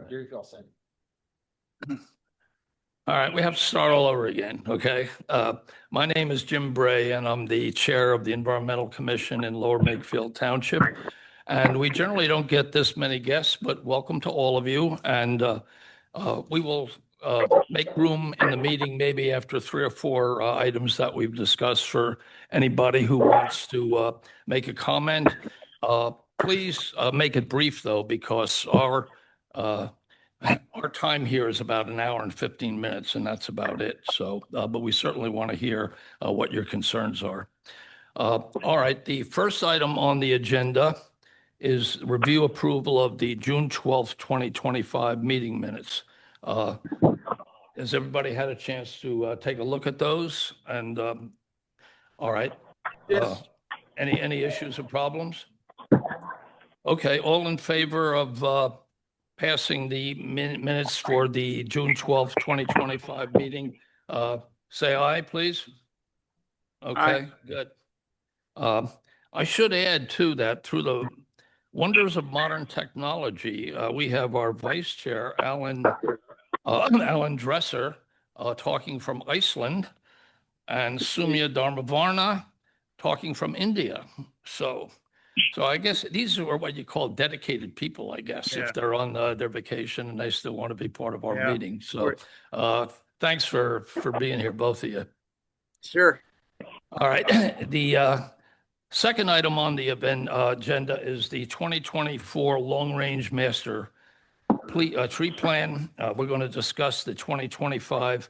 You're all set. All right, we have to start all over again, okay? My name is Jim Bray, and I'm the chair of the Environmental Commission in Lower Makefield Township. And we generally don't get this many guests, but welcome to all of you. And we will make room in the meeting maybe after 3 or 4 items that we've discussed for anybody who wants to make a comment. Please make it brief, though, because our time here is about 1 hour and 15 minutes, and that's about it. So, but we certainly want to hear what your concerns are. All right, the first item on the agenda is review approval of the June 12th, 2025 meeting minutes. Has everybody had a chance to take a look at those? And all right. Yes. Any issues or problems? Okay, all in favor of passing the minutes for the June 12th, 2025 meeting, say aye, please. Okay, Aye. good. I should add, too, that through the wonders of modern technology, we have our vice chair, Alan Dresser, talking from Iceland, and Sumya Dharmavarna talking from India. So I guess these are what you call dedicated people, I guess, if they're on their vacation and they still want to be part of our meeting. So thanks for being here, both of you. Sure. All right. The second item on the agenda is the 2024 long-range master tree plan. We're going to discuss the 2025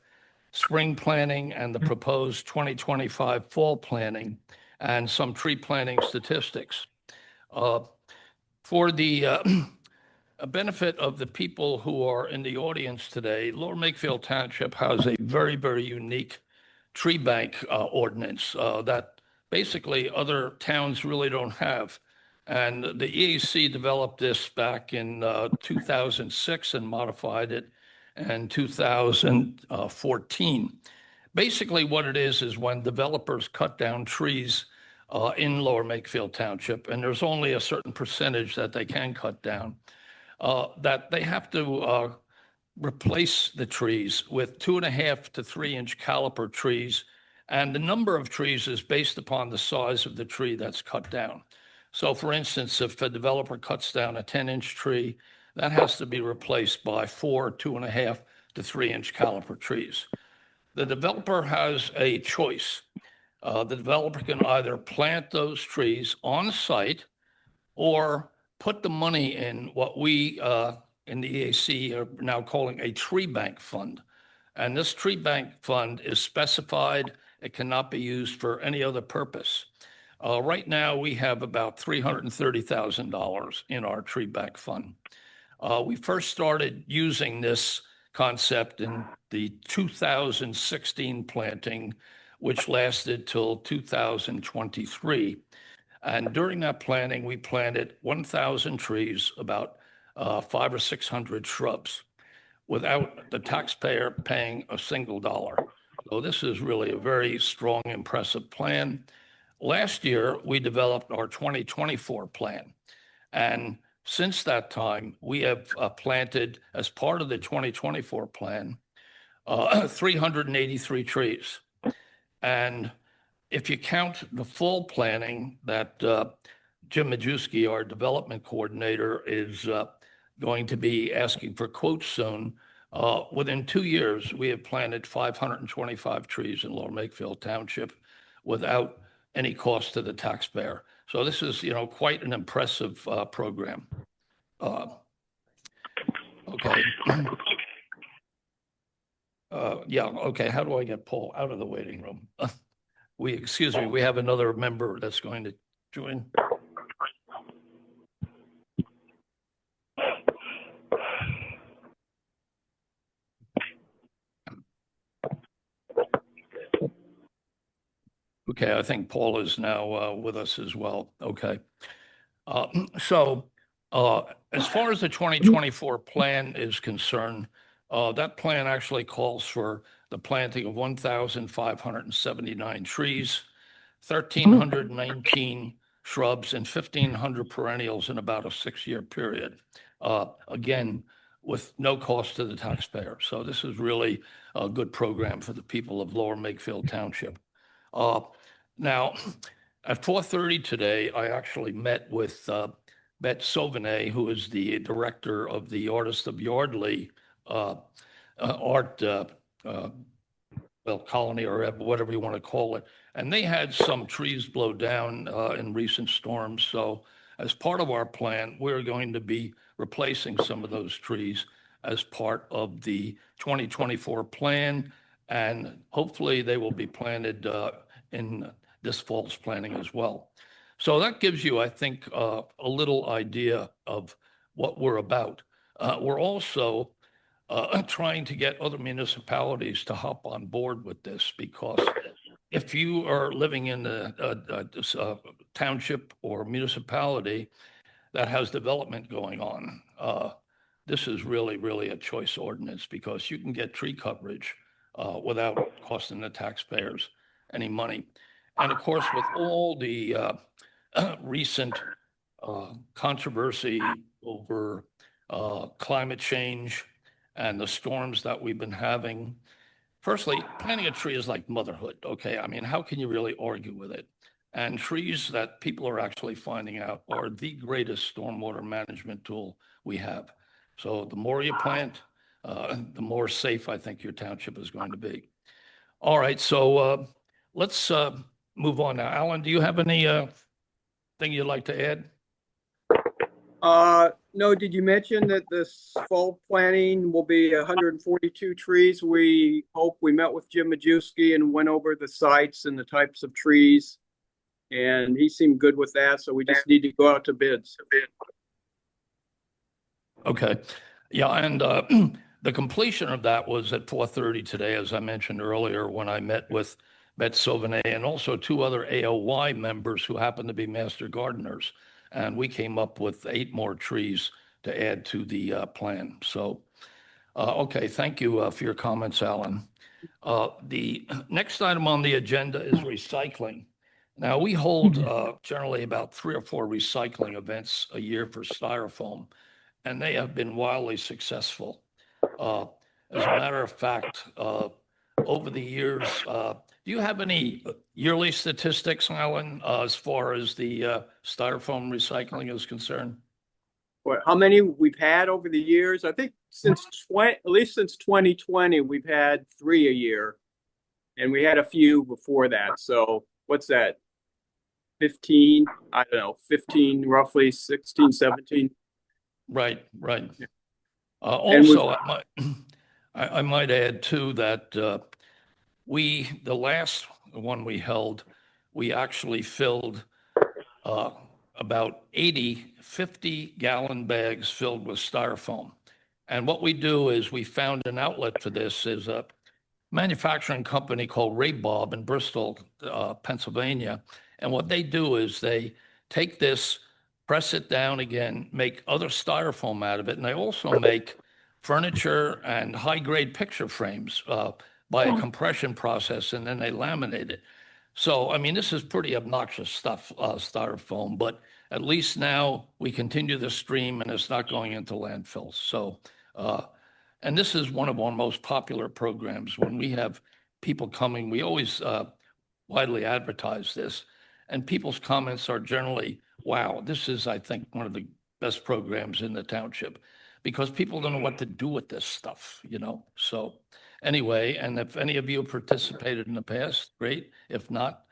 spring planning and the proposed 2025 fall planning and some tree planting statistics. For the benefit of the people who are in the audience today, Lower Makefield Township has a very, very unique tree bank ordinance that basically other towns really don't have. And the EAC developed this back in 2006 and modified it in 2014. Basically, what it is when developers cut down trees in Lower Makefield Township, and there's only a certain percentage that they can cut down, that they have to replace the trees with 2.5 to 3 inch caliper trees. And the number of trees is based upon the size of the tree that's cut down. So for instance, if a developer cuts down a 10-inch tree, that has to be replaced by 4 2.5 to 3 inch caliper trees. The developer has a choice. The developer can either plant those trees on site or put the money in what we in the EAC are now calling a tree bank fund. And this tree bank fund is specified. It cannot be used for any other purpose. Right now, we have about $330,000 in our tree bank fund. We first started using this concept in the 2016 planting, which lasted till 2023. And during that planting, we planted 1,000 trees, about 500 or 600 shrubs, without the taxpayer paying a single dollar. So this is really a very strong, impressive plan. Last year, we developed our 2024 plan. And since that time, we have planted, as part of the 2024 plan, 383 trees. And if you count the fall planning that Jim Majewski, our development coordinator, is going to be asking for quotes soon, within 2 years, we have planted 525 trees in Lower Makefield Township without any cost to the taxpayer. So this is, quite an impressive program. Okay. Okay. How do I get Paul out of the waiting room? Excuse me, we have another member that's going to join. Okay, I think Paul is now with us as well. Okay. So as far as the 2024 plan is concerned, that plan actually calls for the planting of 1,579 trees, 1,319 shrubs, and 1,500 perennials in about a 6-year period. Again, with no cost to the taxpayer. So this is really a good program for the people of Lower Makefield Township. Now, at 4:30 today, I actually met with Bette Sauvanet, who is the director of the Artists of Yardley art colony, or whatever you want to call it. And they had some trees blow down in recent storms. So as part of our plan, we're going to be replacing some of those trees as part of the 2024 plan. And hopefully they will be planted in this fall's planning as well. So that gives you, I think, a little idea of what we're about. We're also trying to get other municipalities to hop on board with this, because if you are living in a township or municipality that has development going on, this is really, really a choice ordinance, because you can get tree coverage without costing the taxpayers any money. And of course, with all the recent controversy over climate change and the storms that we've been having, firstly, planting a tree is like motherhood, okay? I mean, how can you really argue with it? And trees, that people are actually finding out, are the greatest stormwater management tool we have. So the more you plant, the more safe I think your township is going to be. All right, so let's move on now. Alan, do you have any thing you'd like to add? No, did you mention that this fall planting will be 142 trees? We met with Jim Majewski and went over the sites and the types of trees, and he seemed good with that. So we just need to go out to bids. Okay. Yeah, and the completion of that was at 4:30 today, as I mentioned earlier, when I met with Bette Sauvanet and also two other AOY members who happen to be master gardeners. And we came up with 8 more trees to add to the plan. So, okay, thank you for your comments, Alan. The next item on the agenda is recycling. Now, we hold generally about 3 or 4 recycling events a year for Styrofoam, and they have been wildly successful. As a matter of fact, over the years, do you have any yearly statistics, Alan, as far as the Styrofoam recycling is concerned? How many we've had over the years? I think at least since 2020, we've had 3 a year, and we had a few before that. So what's that? 15? I don't know, 15, roughly 16, 17. Right. Yeah. Also, I might add too that the last one we held, we actually filled about 50-gallon bags filled with Styrofoam. And what we do is we found an outlet for this is a manufacturing company called Ray Bob in Bristol, Pennsylvania. And what they do is they take this, press it down again, make other Styrofoam out of it. And they also make furniture and high-grade picture frames by a compression process, and then they laminate it. So, I mean, this is pretty obnoxious stuff, Styrofoam, but at least now we continue the stream and it's not going into landfills. So, and this is one of our most popular programs. When we have people coming, we always widely advertise this, and people's comments are generally, wow, this is, I think, one of the best programs in the township, because people don't know what to do with this stuff, you know? So anyway, and if any of you participated in the past, great. If not,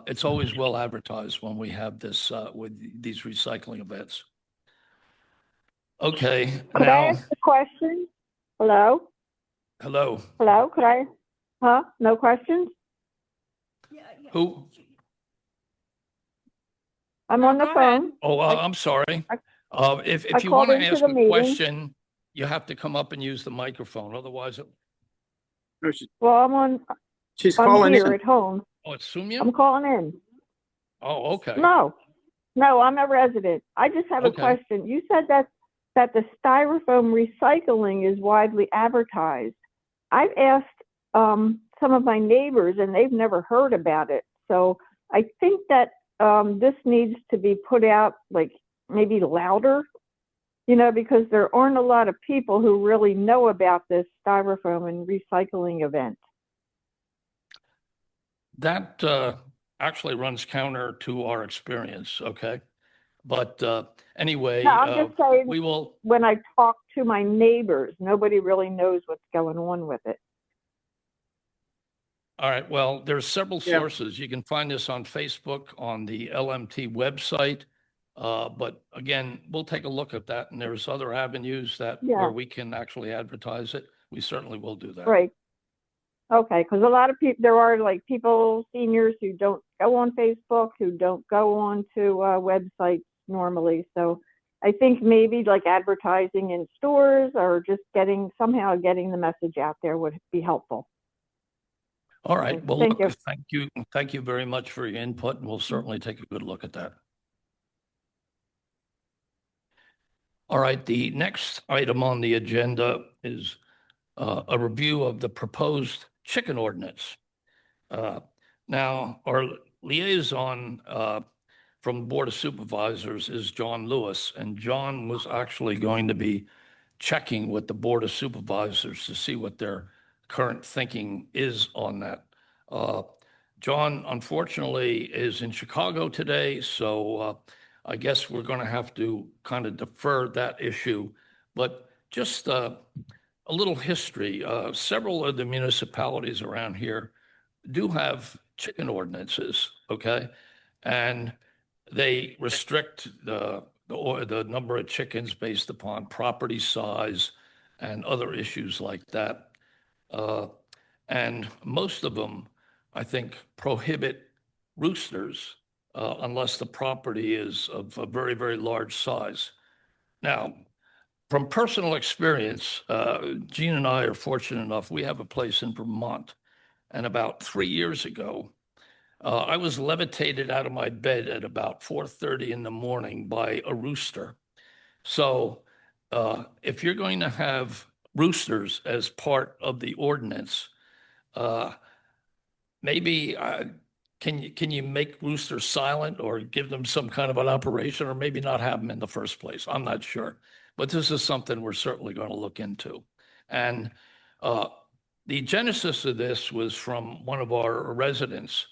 it's always well advertised when we have this with these recycling events. Okay. Could I ask a question? Hello? Hello. Hello? Could I? No questions? Who? I'm on the phone. Oh, I'm sorry. If I you want called to into ask the a meeting. question, you have to come up and use the microphone. Otherwise, Well, She's I'm calling here in. at home. oh, it's Sumya? I'm calling in. Oh, okay. No, I'm a resident. I just have a Okay. question. You said that the Styrofoam recycling is widely advertised. I've asked some of my neighbors, and they've never heard about it. So I think that this needs to be put out, like, maybe louder You know, because there aren't a lot of people who really know about this styrofoam and recycling event. That actually runs counter to our experience, okay? But anyway, No, I'm just saying, we will. when I talk to my neighbors, nobody really knows what's going on with it. All right, well, there's several Yeah. sources. You can find this on Facebook, on the LMT website. But again, we'll take a look at that, and there's other avenues that Yeah. where we can actually advertise it. We certainly will do that. Right. Okay, because a lot of people, there are like people, seniors who don't go on Facebook, who don't go on to websites normally. So I think maybe like advertising in stores or just somehow getting the message out there would be helpful. All right. Well, Thank look, you. thank you very much for your input, and we'll certainly take a good look at that. All right, the next item on the agenda is a review of the proposed chicken ordinance. Now, our liaison from the Board of Supervisors is John Lewis, and John was actually going to be checking with the Board of Supervisors to see what their current thinking is on that. John, unfortunately, is in Chicago today, so I guess we're going to have to kind of defer that issue. But just a little history. Several of the municipalities around here do have chicken ordinances, okay? And they restrict the number of chickens based upon property size and other issues like that. And most of them, I think, prohibit roosters unless the property is of a very, very large size. Now, from personal experience, Gene and I are fortunate enough, we have a place in Vermont. And about 3 years ago, I was levitated out of my bed at about 4:30 in the morning by a rooster. So if you're going to have roosters as part of the ordinance, maybe can you make roosters silent or give them some kind of an operation, or maybe not have them in the first place? I'm not sure. But this is something we're certainly going to look into. And the genesis of this was from one of our residents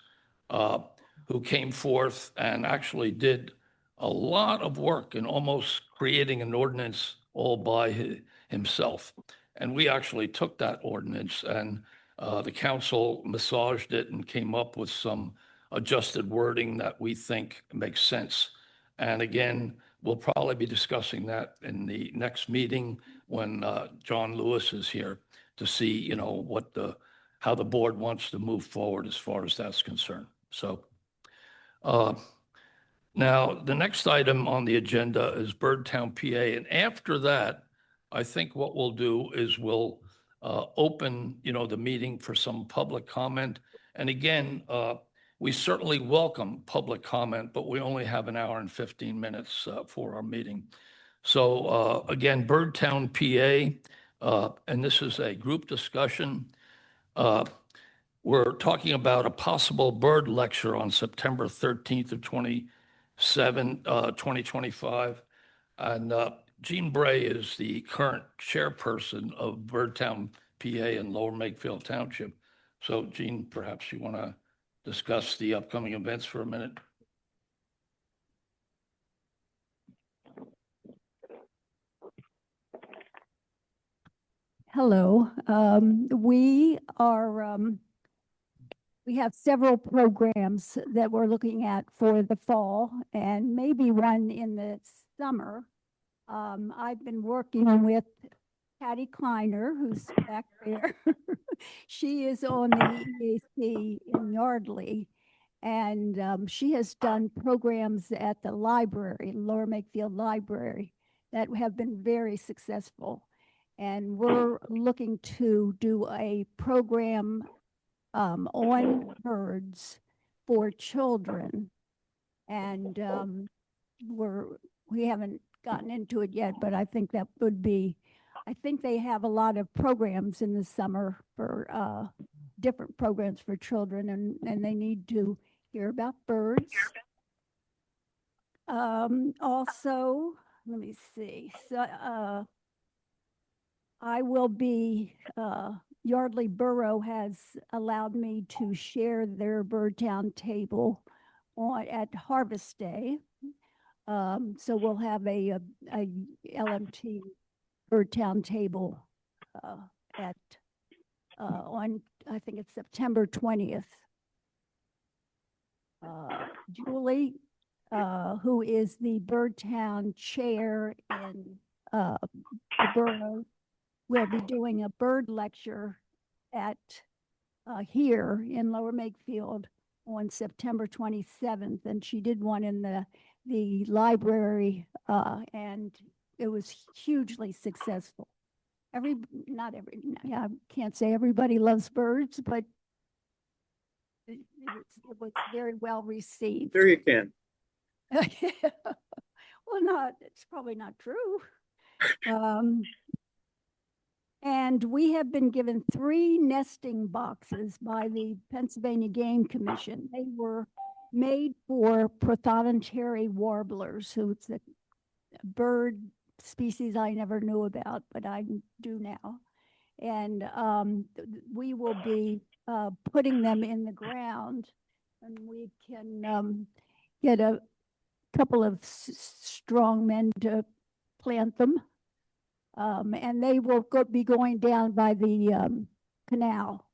who came forth and actually did a lot of work in almost creating an ordinance all by himself. And we actually took that ordinance, and the council massaged it and came up with some adjusted wording that we think makes sense. And again, we'll probably be discussing that in the next meeting when John Lewis is here to see, you know, how the board wants to move forward as far as that's concerned. So now the next item on the agenda is Birdtown, PA. And after that, I think what we'll do is we'll open, you know, the meeting for some public comment. And again, we certainly welcome public comment, but we only have an hour and 15 minutes for our meeting. So again, Birdtown, PA, and this is a group discussion. We're talking about a possible bird lecture on September 13th of 2025. And Jean Bray is the current chairperson of Birdtown, PA in Lower Makefield Township. So Jean, perhaps you want to discuss the upcoming events for a minute? Hello. We have several programs that we're looking at for the fall and maybe one in the summer. I've been working with Patty Kleiner, who's back there. She is on the EAC in Yardley, and she has done programs at the library, Lower Makefield Library, that have been very successful. And we're looking to do a program on birds for children. And we haven't gotten into it yet, but I think that would be, I think they have a lot of programs in the summer for different programs for children, and they need to hear about birds. Also, let me see. So, I will be, Yardley Borough has allowed me to share their Bird Town table at Harvest Day. So we'll have a LMT Bird Town table at on, I think it's September 20th. Julie, who is the Bird Town chair in the borough, will be doing a bird lecture at here in Lower Makefield on September 27th, and she did one in the library, and it was hugely successful. Not every, I can't say everybody loves birds, but it was very well received. There you can. Well, it's probably not true. And we have been given 3 nesting boxes by the Pennsylvania Game Commission. They were made for prothonotary warblers, who's a bird species I never knew about, but I do now. And we will be putting them in the ground, and we can get a couple of strong men to plant them. And they will be going down by the canal.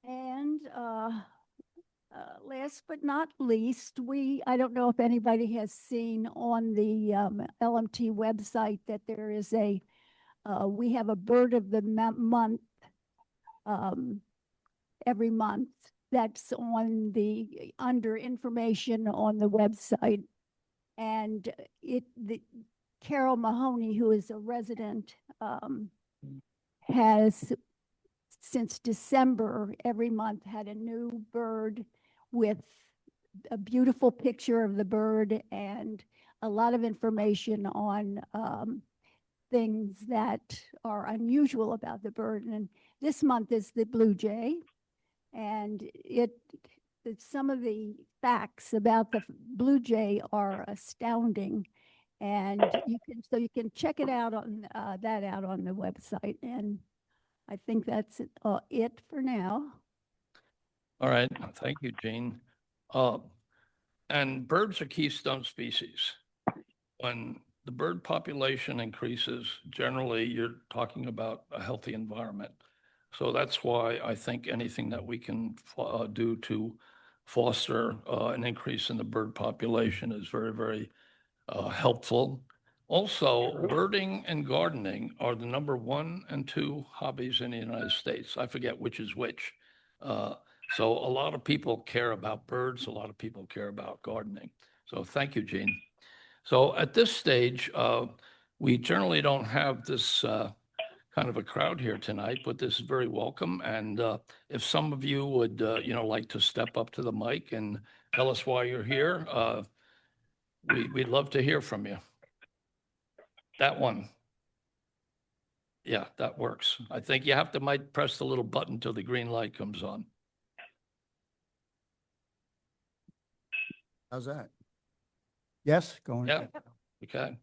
And last but not least, I don't know if anybody has seen on the LMT website that there is we have a bird of the month every month. That's on under information on the website. And Carol Mahoney, who is a resident, has since December every month had a new bird with a beautiful picture of the bird and a lot of information on things that are unusual about the bird. And this month is the Bldg, and some of the facts about the Bldg are astounding. And you can check it out on on the website. And I think that's it for now. All right, thank you, Jean. And birds are keystone species. When the bird population increases, generally you're talking about a healthy environment. So that's why I think anything that we can do to foster an increase in the bird population is very, very helpful. Also, birding and gardening are the #1 and 2 hobbies in the United States. I forget which is which. So a lot of people care about birds. A lot of people care about gardening. So thank you, Jean. So at this stage, we generally don't have this kind of a crowd here tonight, but this is very welcome. And if some of you would, like to step up to the mic and tell us why you're here, we'd love to hear from you. That one. Yeah, that works. I think you might press the little button till the green light comes on. How's that? Yes, going. Yeah, okay.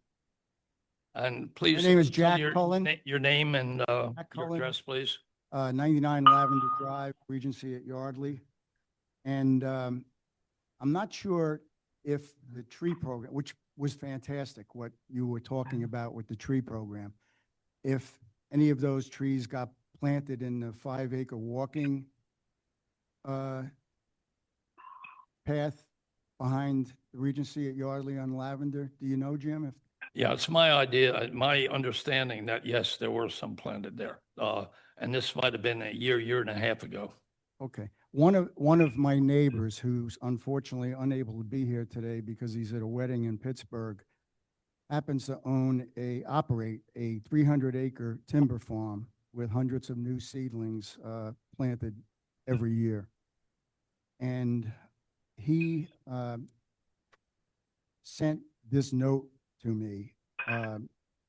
And please. My name is Jack your, Cullen. Your name and your Cullen. address, please. 99 Lavender Drive, Regency at Yardley. And I'm not sure if the tree program, which was fantastic, what you were talking about with the tree program, if any of those trees got planted in the 5-acre walking path behind the Regency at Yardley on Lavender. Do you know, Jim? Yeah, it's my idea, my understanding that, yes, there were some planted there. And this might have been a year and a half ago. Okay. One of my neighbors, who's unfortunately unable to be here today because he's at a wedding in Pittsburgh, happens to operate a 300-acre timber farm with hundreds of new seedlings planted every year. And he sent this note to me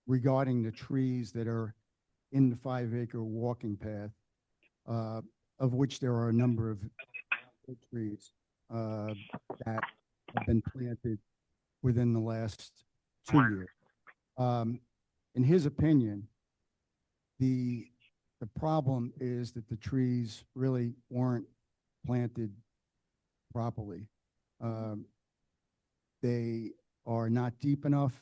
regarding the trees that are in the 5-acre walking path, of which there are a number of trees that have been planted within the last 2 years. In his opinion, the problem is that the trees really weren't planted properly. They are not deep enough,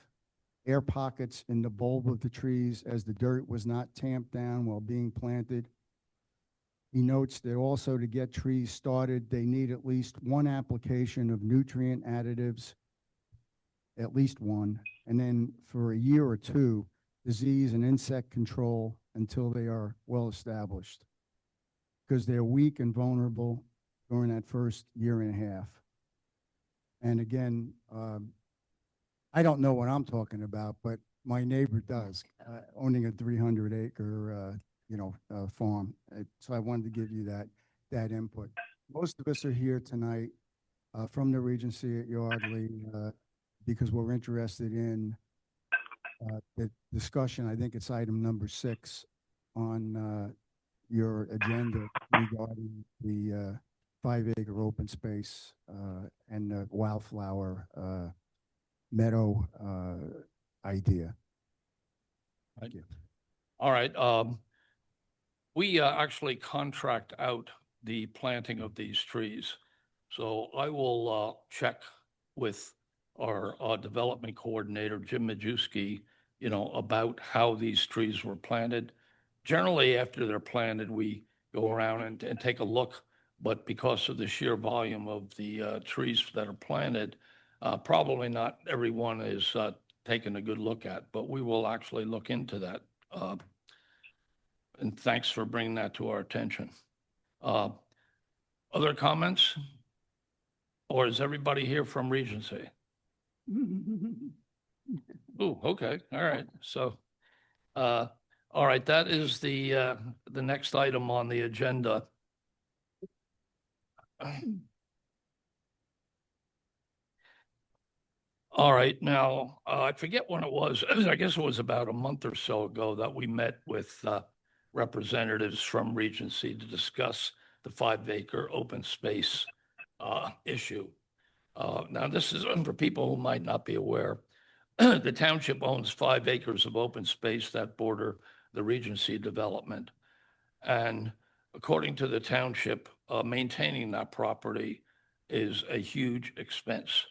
air pockets in the bulb of the trees as the dirt was not tamped down while being planted. He notes that also to get trees started, they need at least one application of nutrient additives, at least one, and then for a year or two, disease and insect control until they are well established, because they're weak and vulnerable during that first year and a half. And again, I don't know what I'm talking about, but my neighbor does, owning a 300-acre, farm. So I wanted to give you that input. Most of us are here tonight from the Regency at Yardley because we're interested in the discussion. I think it's item number 6 on your agenda regarding the 5-acre open space and the wildflower meadow idea. Thank you. All right. We actually contract out the planting of these trees. So I will check with our development coordinator, Jim Majewski, about how these trees were planted. Generally, after they're planted, we go around and take a look. But because of the sheer volume of the trees that are planted, probably not everyone is taken a good look at, but we will actually look into that. And thanks for bringing that to our attention. Other comments? Or is everybody here from Regency? Oh, okay. All right. So, all right. That is the next item on the agenda. All right. Now, I forget when it was. I guess it was about a month or so ago that we met with representatives from Regency to discuss the 5-acre open space issue. Now, this is for people who might not be aware. The township owns 5 acres of open space that border the Regency Development. And according to the township, maintaining that property is a huge expense.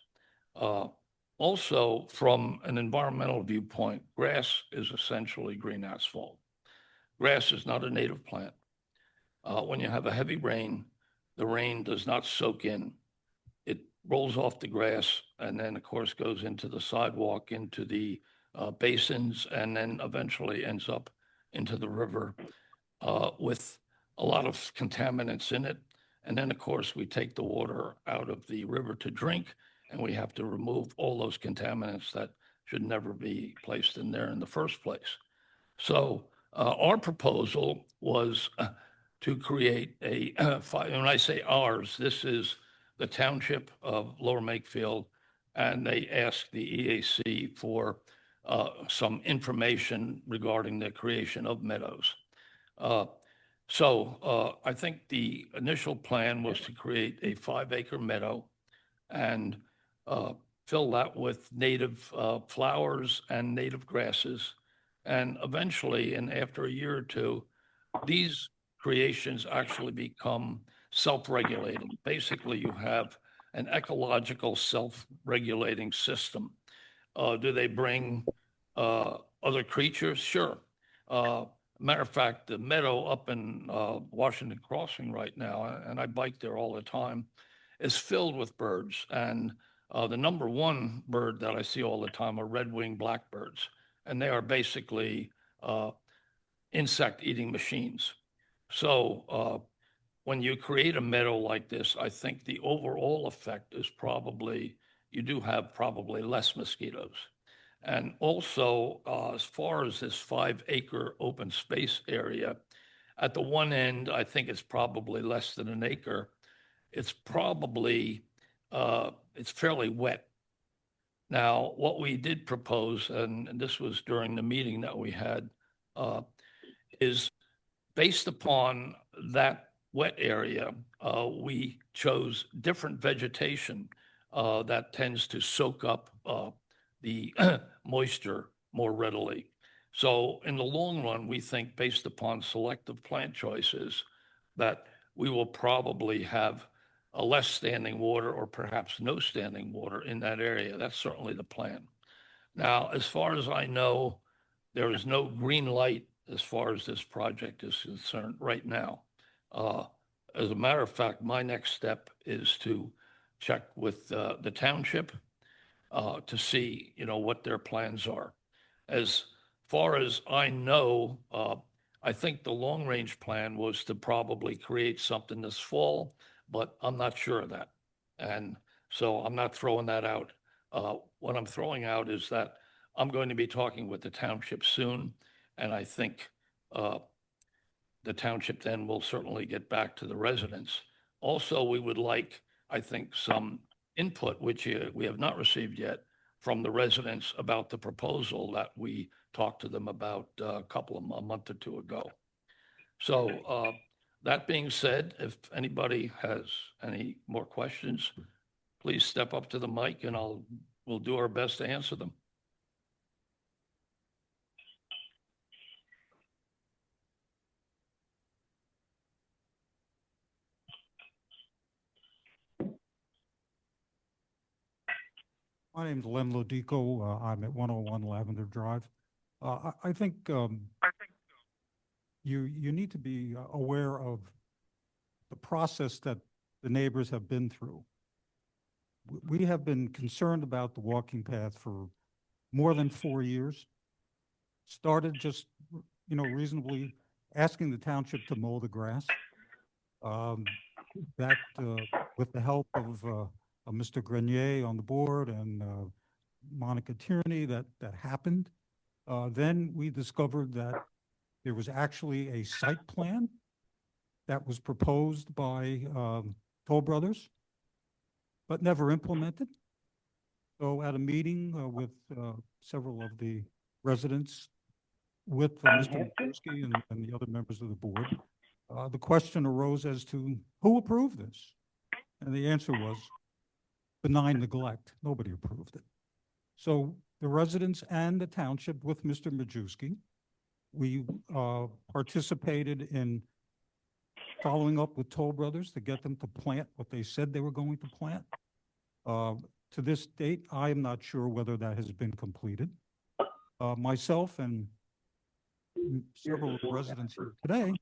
Also, from an environmental viewpoint, grass is essentially green asphalt. Grass is not a native plant. When you have a heavy rain, the rain does not soak in. It rolls off the grass and then, of course, goes into the sidewalk, into the basins, and then eventually ends up into the river with a lot of contaminants in it. And then, of course, we take the water out of the river to drink, and we have to remove all those contaminants that should never be placed in there in the first place. So our proposal was to create a, when I say ours, this is the township of Lower Makefield, and they asked the EAC for some information regarding the creation of meadows. So I think the initial plan was to create a 5-acre meadow and fill that with native flowers and native grasses. And eventually, and after a year or two, these creations actually become self-regulating. Basically, you have an ecological self-regulating system. Do they bring other creatures? Sure. Matter of fact, the meadow up in Washington Crossing right now, and I bike there all the time, is filled with birds. And the number one bird that I see all the time are red-winged blackbirds. And they are basically insect-eating machines. So when you create a meadow like this, I think the overall effect is probably, you do have probably less mosquitoes. And also, as far as this 5-acre open space area, at the one end, I think it's probably less than an acre. It's probably, it's fairly wet. Now, what we did propose, and this was during the meeting that we had, is based upon that wet area, we chose different vegetation that tends to soak up the moisture more readily. So in the long run, we think based upon selective plant choices that we will probably have a less standing water or perhaps no standing water in that area. That's certainly the plan. Now, as far as I know, there is no green light as far as this project is concerned right now. As a matter of fact, my next step is to check with the township to see, what their plans are. As far as I know, I think the long-range plan was to probably create something this fall, but I'm not sure of that. And so I'm not throwing that out. What I'm throwing out is that I'm going to be talking with the township soon, and I think the township then will certainly get back to the residents. Also, we would like, I think, some input, which we have not received yet, from the residents about the proposal that we talked to them about a month or two ago. So that being said, if anybody has any more questions, please step up to the mic and we'll do our best to answer them. My name's Lem Lodico. I'm at 101 Lavender Drive. I think you need to be aware of the process that the neighbors have been through. We have been concerned about the walking path for more than 4 years. Started just, reasonably asking the township to mow the grass. That with the help of Mr. Grenier on the board and Monica Tierney, that happened. Then we discovered that there was actually a site plan that was proposed by Toll Brothers, but never implemented. So at a meeting with several of the residents, with Mr. Makefield and the other members of the board, the question arose as to who approved this? And the answer was benign neglect. Nobody approved it. So the residents and the township with Mr. Majewski, we participated in following up with Toll Brothers to get them to plant what they said they were going to plant. To this date, I am not sure whether that has been completed. Myself and several of the residents here today,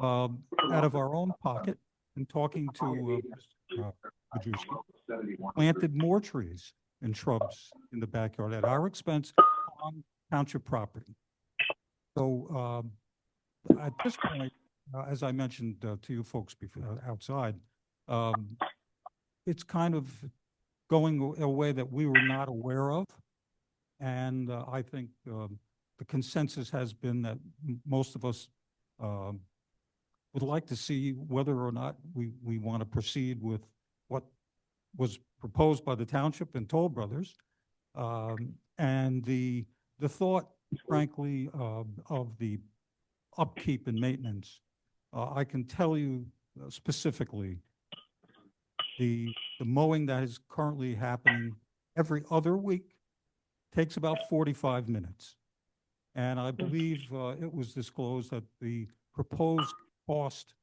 out of our own pocket and talking to Mr. Majewski, planted more trees and shrubs in the backyard at our expense on township property. So at this point, as I mentioned to you folks before, outside, it's kind of going a way that we were not aware of. And I think the consensus has been that most of us would like to see whether or not we want to proceed with what was proposed by the township and Toll Brothers. And the thought, frankly, of the upkeep and maintenance, I can tell you specifically, the mowing that is currently happening every other week takes about 45 minutes. And I believe it was disclosed that the proposed cost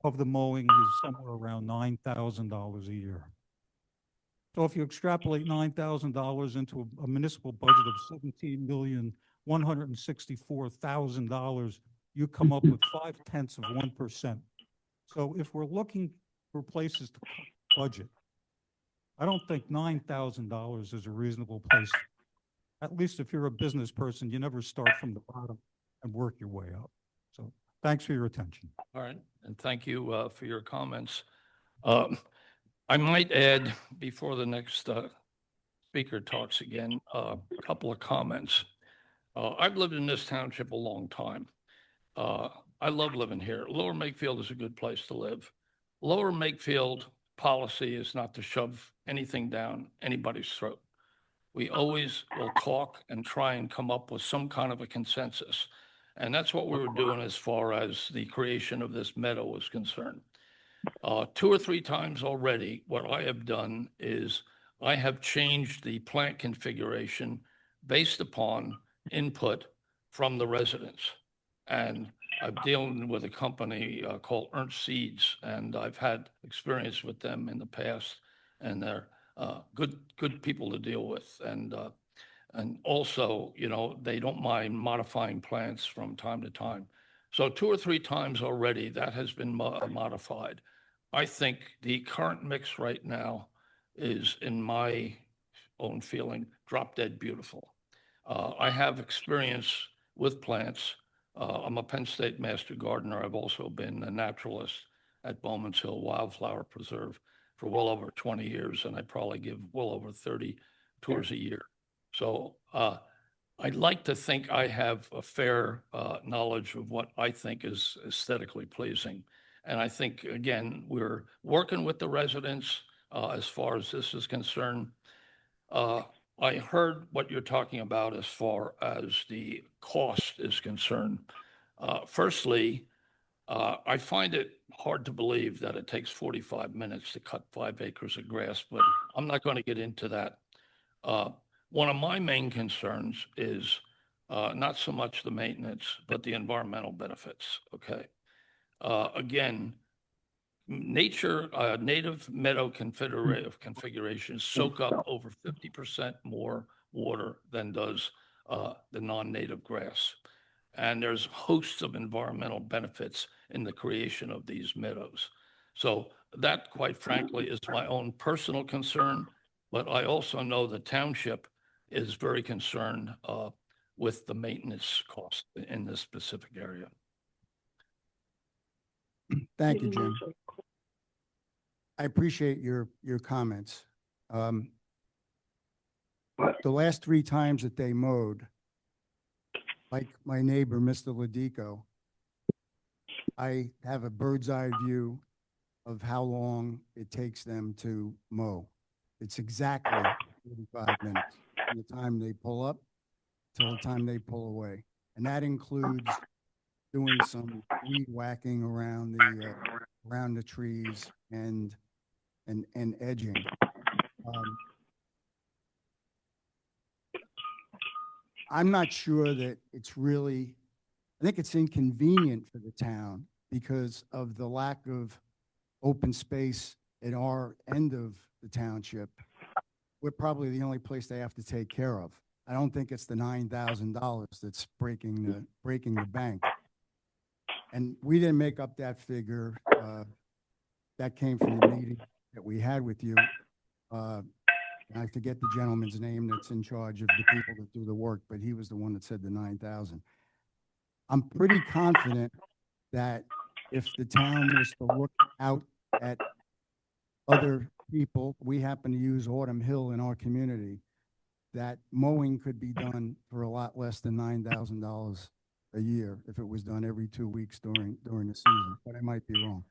of the mowing is somewhere around $9,000 a year. So if you extrapolate $9,000 into a municipal budget of $17,164,000, you come up with 0.5%. So if we're looking for places to cut budget, I don't think $9,000 is a reasonable place. At least if you're a business person, you never start from the bottom and work your way up. So thanks for your attention. All right, and thank you for your comments. I might add, before the next speaker talks again, a couple of comments. I've lived in this township a long time. I love living here. Lower Makefield is a good place to live. Lower Makefield policy is not to shove anything down anybody's throat. We always will talk and try and come up with some kind of a consensus. And that's what we were doing as far as the creation of this meadow is concerned. 2 or 3 times already, what I have done is I have changed the plant configuration based upon input from the residents. And I'm dealing with a company called Ernst Seeds, and I've had experience with them in the past, and they're good people to deal with. And also, you know, they don't mind modifying plants from time to time. So 2 or 3 times already that has been modified. I think the current mix right now is, in my own feeling, drop dead beautiful. I have experience with plants. I'm a Penn State Master Gardener. I've also been a naturalist at Bowman's Hill Wildflower Preserve for well over 20 years, and I probably give well over 30 tours a year. So I'd like to think I have a fair knowledge of what I think is aesthetically pleasing. And I think, again, we're working with the residents as far as this is concerned. I heard what you're talking about as far as the cost is concerned. Firstly, I find it hard to believe that it takes 45 minutes to cut 5 acres of grass, but I'm not going to get into that. One of my main concerns is not so much the maintenance, but the environmental benefits, okay? Again, native meadow configurations soak up over 50% more water than does the non-native grass. And there's hosts of environmental benefits in the creation of these meadows. So that, quite frankly, is my own personal concern, but I also know the township is very concerned with the maintenance cost in this specific area. Thank you, Jim. I appreciate your comments. The last 3 times that they mowed, like my neighbor, Mr. Ladico, I have a bird's eye view of how long it takes them to mow. It's exactly 45 minutes from the time they pull up till the time they pull away. And that includes doing some weed whacking around the trees and edging. I'm not sure that it's really, I think it's inconvenient for the town because of the lack of open space at our end of the township. We're probably the only place they have to take care of. I don't think it's the $9,000 that's breaking the bank. And we didn't make up that figure. That came from the meeting that we had with you. And I forget the gentleman's name that's in charge of the people that do the work, but he was the one that said the 9,000. I'm pretty confident that if the town was to look out at other people, we happen to use Autumn Hill in our community, that mowing could be done for a lot less than $9,000 a year if it was done every 2 weeks during the season, but I might be wrong.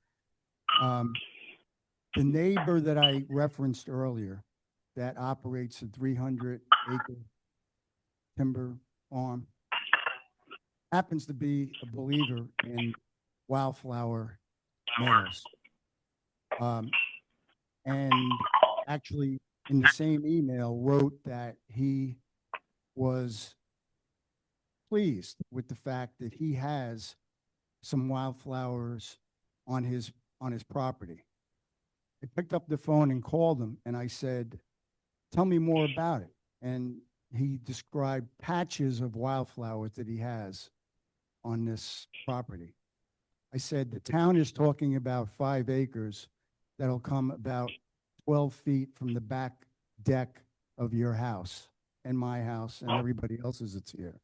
The neighbor that I referenced earlier that operates a 300-acre timber farm happens to be a believer in wildflower meadows. And actually in the same email wrote that he was pleased with the fact that he has some wildflowers on his property. I picked up the phone and called him and I said, tell me more about it. And he described patches of wildflowers that he has on this property. I said, the town is talking about 5 acres that'll come about 12 feet from the back deck of your house and my house and everybody else's that's here.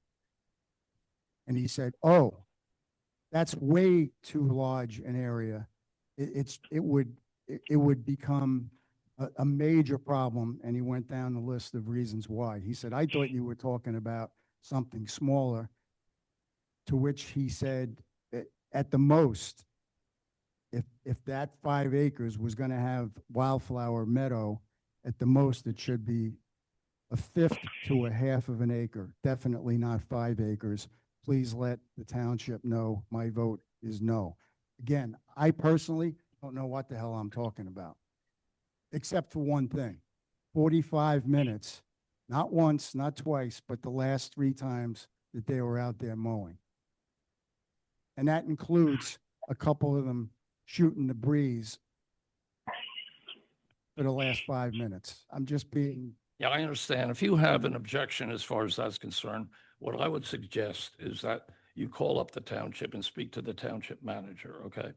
And he said, oh, that's way too large an area. It would become a major problem. And he went down the list of reasons why. He said, I thought you were talking about something smaller, to which he said, at the most, if that 5 acres was going to have wildflower meadow, at the most it should be 1/5 to 1/2 of an acre, definitely not 5 acres. Please let the township know my vote is no. Again, I personally don't know what the hell I'm talking about, except for one thing. 45 minutes, not once, not twice, but the last 3 times that they were out there mowing. And that includes a couple of them shooting the breeze for the last 5 minutes. I'm just being, Yeah, I understand. If you have an objection as far as that's concerned, what I would suggest is that you call up the township and speak to the township manager, okay?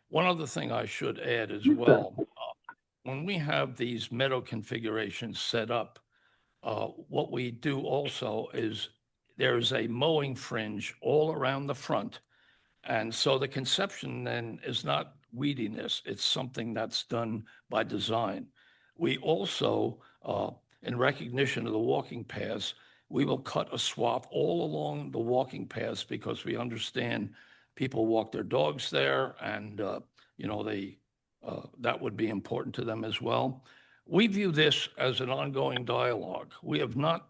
One other thing I should add as well, when we have these meadow configurations set up, what we do also is there's a mowing fringe all around the front. And so the conception then is not weediness, it's something that's done by design. We also, in recognition of the walking paths, we will cut a swath all along the walking paths because we understand people walk their dogs there and, you know, that would be important to them as well. We view this as an ongoing dialogue. We have not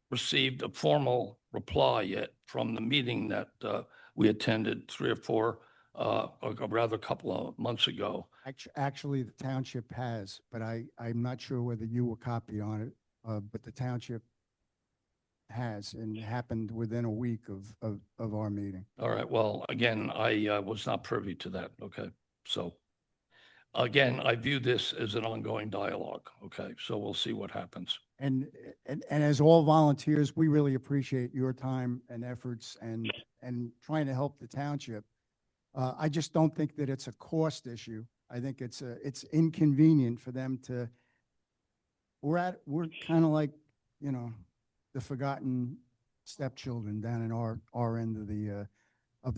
received a formal reply yet from the meeting that we attended 3 or 4, or rather a couple of months ago. actually, the township has, but I'm not sure whether you were copied on it, but the township has, and it happened within a week of our meeting. All right, well, again, I was not privy to that, okay? So, again, I view this as an ongoing dialogue, okay? So we'll see what happens. And as all volunteers, we really appreciate your time and efforts and trying to help the township. I just don't think that it's a cost issue. I think it's inconvenient for them to, we're kind of like, you know, the forgotten stepchildren down in our end of the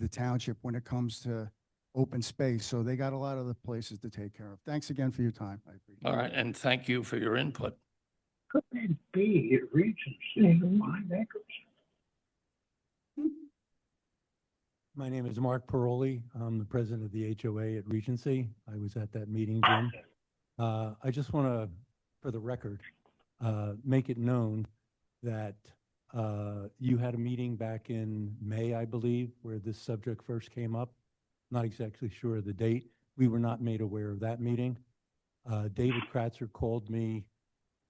township when it comes to open space. So they got a lot of the places to take care of. Thanks again for your time. I appreciate it. All right, and thank you for your input. Could it be at Regency 5 acres? My name is Mark Paroli. I'm the president of the HOA at Regency. I was at that meeting, Jim. I just want to, for the record, make it known that you had a meeting back in May, I believe, where this subject first came up. Not exactly sure of the date. We were not made aware of that meeting. David Kratzer called me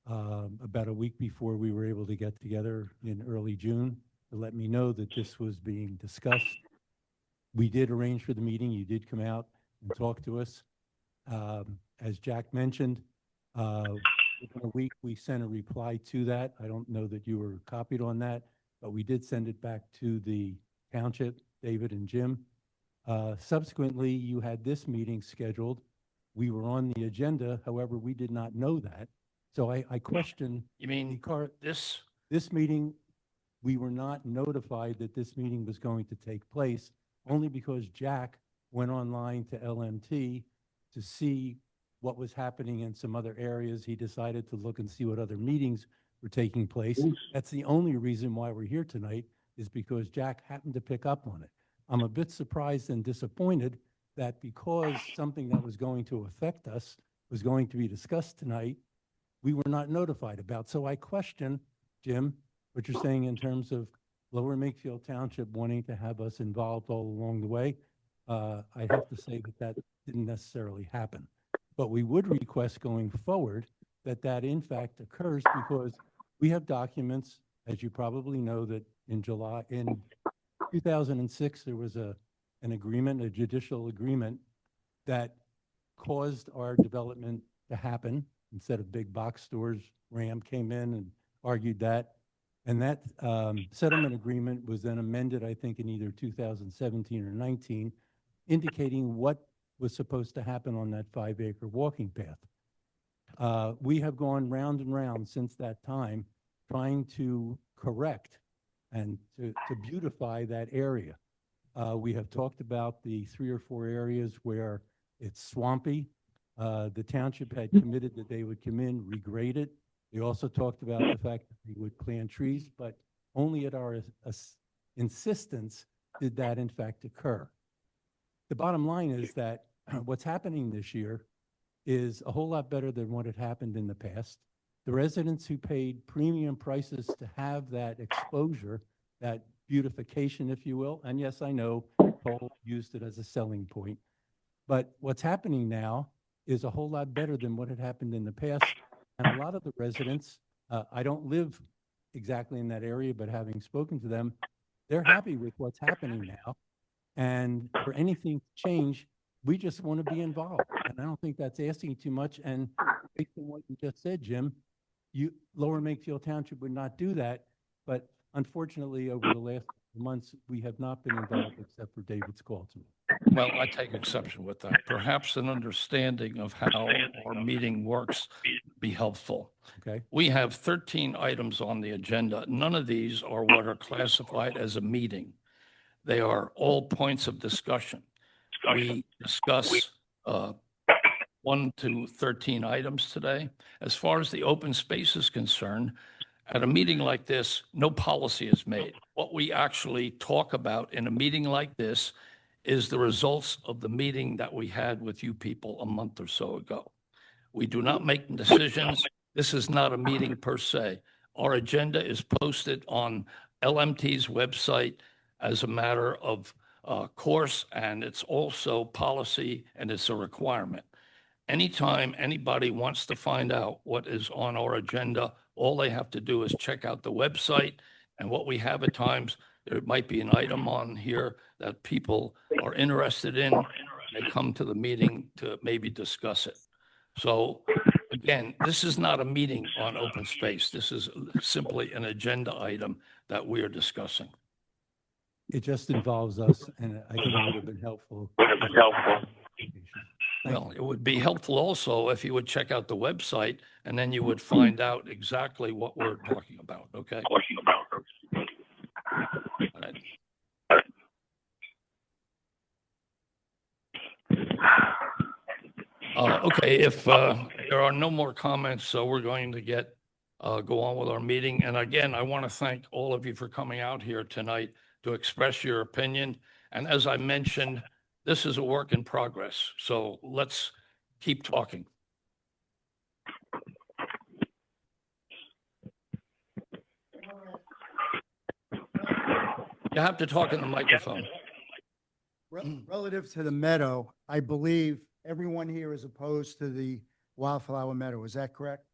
about a week before we were able to get together in early June to let me know that this was being discussed. We did arrange for the meeting. You did come out and talk to us. As Jack mentioned, within a week, we sent a reply to that. I don't know that you were copied on that, but we did send it back to the township, David and Jim. Subsequently, you had this meeting scheduled. We were on the agenda. However, we did not know that. So I question. You mean this? This meeting, we were not notified that this meeting was going to take place only because Jack went online to LMT to see what was happening in some other areas. He decided to look and see what other meetings were taking place. That's the only reason why we're here tonight, is because Jack happened to pick up on it. I'm a bit surprised and disappointed that because something that was going to affect us was going to be discussed tonight, we were not notified about. So I question, Jim, what you're saying in terms of Lower Makefield Township wanting to have us involved all along the way. I have to say that didn't necessarily happen. But we would request going forward that in fact occurs, because we have documents, as you probably know, that in 2006, there was an agreement, a judicial agreement that caused our development to happen. Instead of big box stores, RAM came in and argued that. And that settlement agreement was then amended, I think, in either 2017 or 19, indicating what was supposed to happen on that 5-acre walking path. We have gone round and round since that time, trying to correct and to beautify that area. We have talked about the 3 or 4 areas where it's swampy. The township had committed that they would come in, regrade it. They also talked about the fact that they would plant trees, but only at our insistence did that in fact occur. The bottom line is that what's happening this year is a whole lot better than what had happened in the past. The residents who paid premium prices to have that exposure, that beautification, if you will, and yes, I know Paul used it as a selling point, but what's happening now is a whole lot better than what had happened in the past. And a lot of the residents, I don't live exactly in that area, but having spoken to them, they're happy with what's happening now. And for anything to change, we just want to be involved. And I don't think that's asking too much. And based on what you just said, Jim, Lower Makefield Township would not do that. But unfortunately, over the last months, we have not been involved except for David's call to me. Well, I take exception with that. Perhaps an understanding of how our meeting works would be helpful. Okay. We have 13 items on the agenda. None of these are what are classified as a meeting. They are all points of discussion. We discuss 1 to 13 items today. As far as the open space is concerned, at a meeting like this, no policy is made. What we actually talk about in a meeting like this is the results of the meeting that we had with you people a month or so ago. We do not make decisions. This is not a meeting per se. Our agenda is posted on LMT's website as a matter of course, and it's also policy and it's a requirement. Anytime anybody wants to find out what is on our agenda, all they have to do is check out the website. And what we have at times, there might be an item on here that people are interested in. They come to the meeting to maybe discuss it. So again, this is not a meeting on open space. This is simply an agenda item that we are discussing. It just involves us, and I think it would have been helpful. Well, it would be helpful also if you would check out the website and then you would find out exactly what we're talking about, okay? All right. Okay, if there are no more comments, so we're going to go on with our meeting. And again, I want to thank all of you for coming out here tonight to express your opinion. And as I mentioned, this is a work in progress, so let's keep talking. You have to talk in the microphone. Relative to the meadow, I believe everyone here is opposed to the wildflower meadow. Is that correct?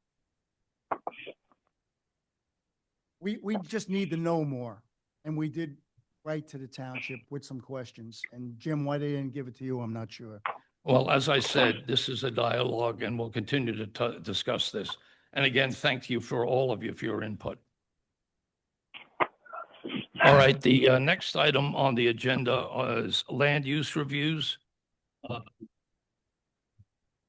We just need to know more. And we did write to the township with some questions. And Jim, why they didn't give it to you, I'm not sure. Well, as I said, this is a dialogue and we'll continue to discuss this. And again, thank you for all of you for your input. All right, the next item on the agenda is land use reviews.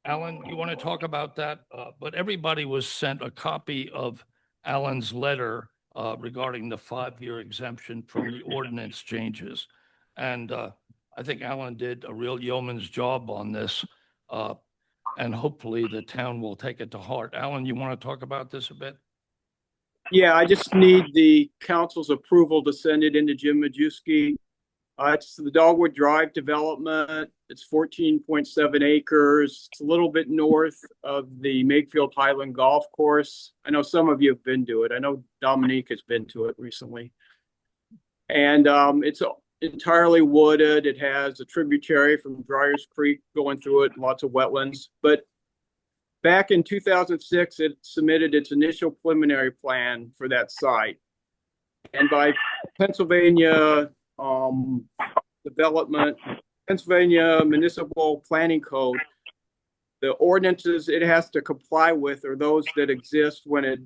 Alan, you want to talk about that? But everybody was sent a copy of Alan's letter regarding the 5-year exemption from the ordinance changes. And I think Alan did a real yeoman's job on this. And hopefully the town will take it to heart. Alan, you want to talk about this a bit? Yeah, I just need the council's approval to send it into Jim Majewski. It's the Dogwood Drive development. It's 14.7 acres. It's a little bit north of the Makefield Highland Golf Course. I know some of you have been to it. I know Dominique has been to it recently. And it's entirely wooded. It has a tributary from Dryers Creek going through it, lots of wetlands. But back in 2006, it submitted its initial preliminary plan for that site. And by Pennsylvania Pennsylvania Municipal Planning Code, the ordinances it has to comply with are those that exist when it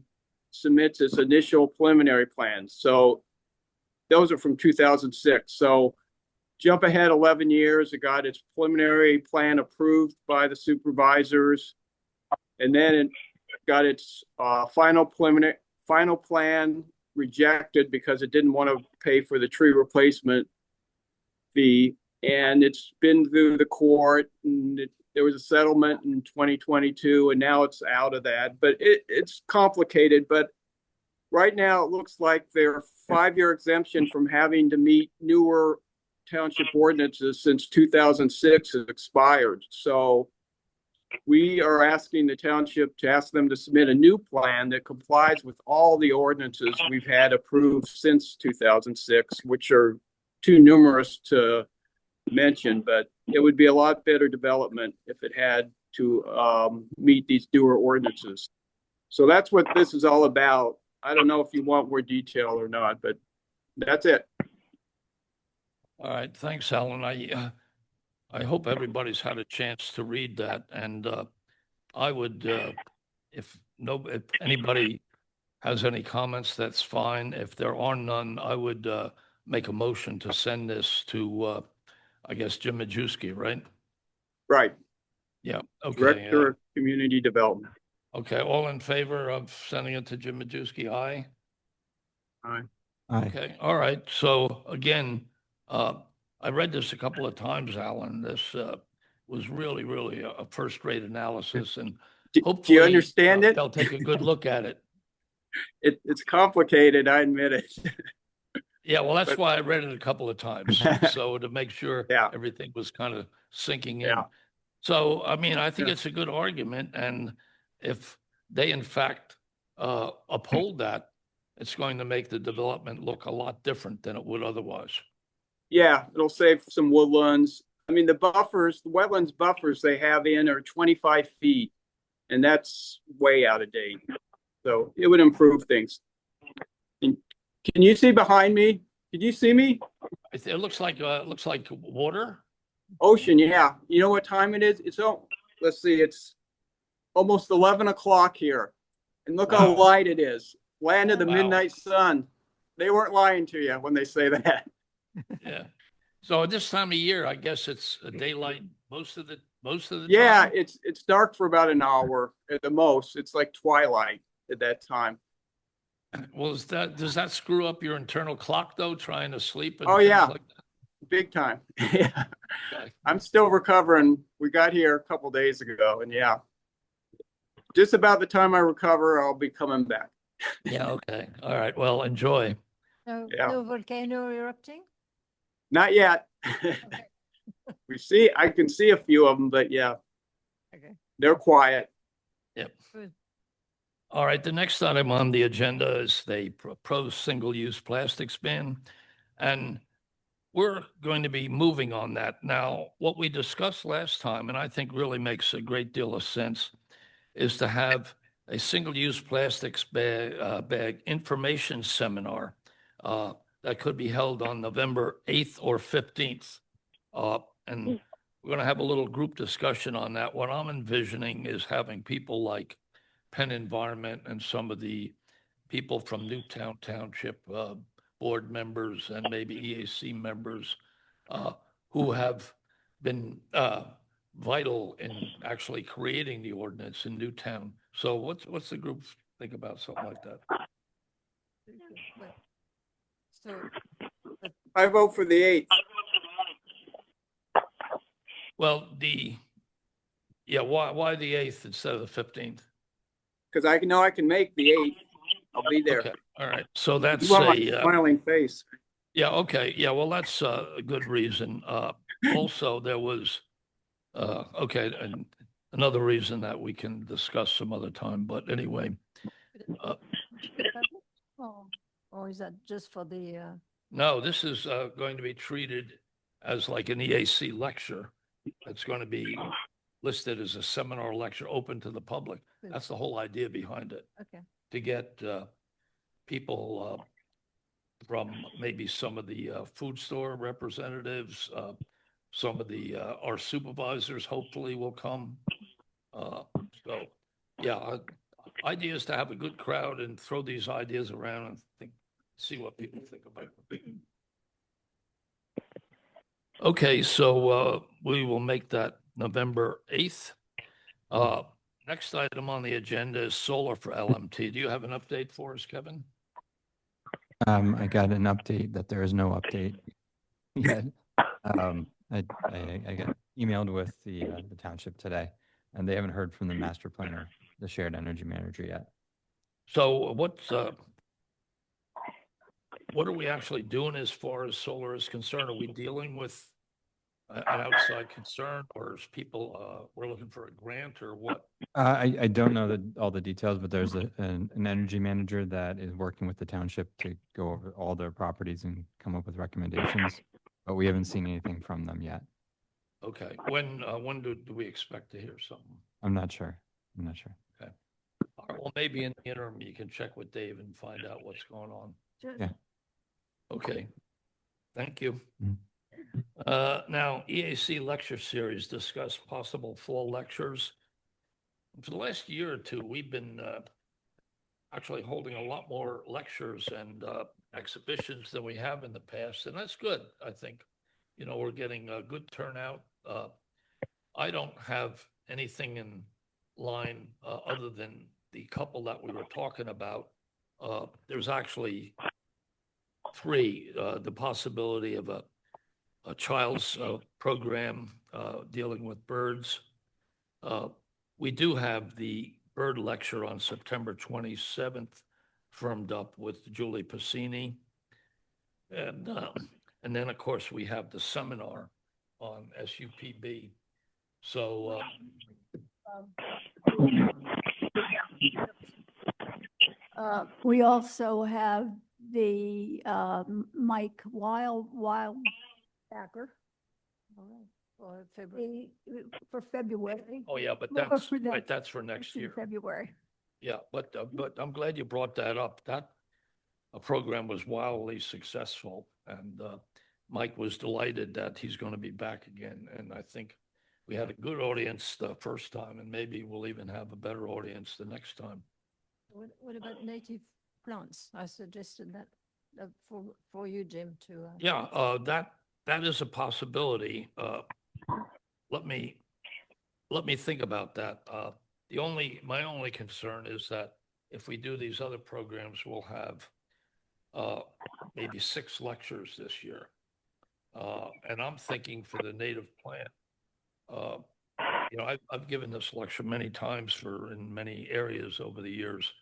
submits its initial preliminary plans. So those are from 2006. So jump ahead 11 years, it got its preliminary plan approved by the supervisors. And then it got its final plan rejected because it didn't want to pay for the tree replacement fee. And it's been through the court, and there was a settlement in 2022, and now it's out of that. But it's complicated. But right now, it looks like their 5-year exemption from having to meet newer township ordinances since 2006 has expired. So we are asking the township to ask them to submit a new plan that complies with all the ordinances we've had approved since 2006, which are too numerous to mention, but it would be a lot better development if it had to meet these newer ordinances. So that's what this is all about. I don't know if you want more detail or not, but that's it. All right, thanks, Alan. I hope everybody's had a chance to read that, and I would, if anybody has any comments, that's fine. If there are none, I would make a motion to send this to, I guess, Jim Majewski, right? Right. Yeah, okay. Director of Community Development. Okay, all in favor of sending it to Jim Majewski, aye? Aye. Okay, all right. So again, I read this a couple of times, Alan. This was really, really a first-rate analysis, and Do hopefully you understand it? they'll take a good look at it. It's complicated, I admit it. Yeah, well, that's But- why I read it a couple of times, so to make sure Yeah. everything was kind of sinking in. Yeah. So, I mean, I think Yeah. it's a good argument, and if they in fact uphold that, it's going to make the development look a lot different than it would otherwise. Yeah, it'll save some woodlands. I mean, the wetlands buffers they have in are 25 feet, and that's way out of date. So it would improve things. And can you see behind me? Can you see me? It looks like water. Ocean, yeah. You know what time it is? Let's see, it's almost 11 o'clock here. And look how Wow. light it is. Land of the Wow. midnight sun. They weren't lying to you when they say that. Yeah. So at this time of year, I guess it's a daylight most of the Yeah, time. it's dark for about an hour at the most. It's like twilight at that time. Well, does that screw up your internal clock though, trying to sleep? And Oh, things yeah. like that? Big time. Yeah. Okay. I'm still recovering. We got here a couple days ago, and yeah. Just about the time I recover, I'll be coming back. Yeah. Okay. All right. Well, enjoy. No, Yeah. no volcano erupting? Not yet. Okay. I can see a few of them, but yeah, Okay. they're quiet. Yep. Good. All right. The next item on the agenda is the proposed single-use plastics ban, and we're going to be moving on that. Now, what we discussed last time, and I think really makes a great deal of sense, is to have a single-use plastics bag information seminar that could be held on November 8th or 15th. And we're going to have a little group discussion on that. What I'm envisioning is having people like Penn Environment and some of the people from Newtown Township board members and maybe EAC members who have been vital in actually creating the ordinance in Newtown. So what's the group think about something like that? Well, So, I vote for the 8th. Well, why the 8th instead of the 15th? Because I know I can make the 8th. I'll be there. Okay, all right. So that's You want my a smiling face. yeah, okay. Yeah, well, that's a good reason. Also, there was okay, and another reason that we can discuss some other time, but anyway, or is that just for the, no, this is going to be treated as like an EAC lecture. It's going to be listed as a seminar lecture open to the public. Good. That's the whole idea behind it, okay, to get people from maybe some of the food store representatives, some of the our supervisors hopefully will come. So, yeah, idea is to have a good crowd and throw these ideas around and see what people think about it. Okay, so we will make that November 8th. Next item on the agenda is solar for LMT. Do you have an update for us, Kevin? I got an update that there is no update yet. I got emailed with the township today, and they haven't heard from the master planner, the shared energy manager yet. So what are we actually doing as far as solar is concerned? Are we dealing with an outside concern, or is people, we're looking for a grant or what? I don't know all the details, but there's an energy manager that is working with the township to go over all their properties and come up with recommendations, but we haven't seen anything from them yet. Okay, when do we expect to hear something? I'm not sure. I'm not sure. All right, well, maybe in the interim, you can check with Dave and find out what's going on. Yeah. Okay, thank you. Mhm. Now, EAC lecture series, discuss possible fall lectures. For the last year or two, we've been actually holding a lot more lectures and exhibitions than we have in the past, and that's good. I think, you know, we're getting a good turnout. I don't have anything in line other than the couple that we were talking about. There's actually three, the possibility of a child's program dealing with birds. We do have the bird lecture on September 27th firmed up with Julie Passini. And then, of course, we have the seminar on SUPB. So We also have the Mike Wildbacker For February. for February. oh yeah, but Well, that's for the- right, that's for next It's in year. February. Yeah, but I'm glad you brought that up. That program was wildly successful, and Mike was delighted that he's going to be back again. And I think we had a good audience the first time, and maybe we'll even have a better audience the next time. What about native plants? I suggested that for you, Jim, to. Yeah, that is a possibility. Let me think about that. My only concern is that if we do these other programs, we'll have maybe 6 lectures this year. And I'm thinking for the native plant, you know, I've given this lecture many times in many areas over the years.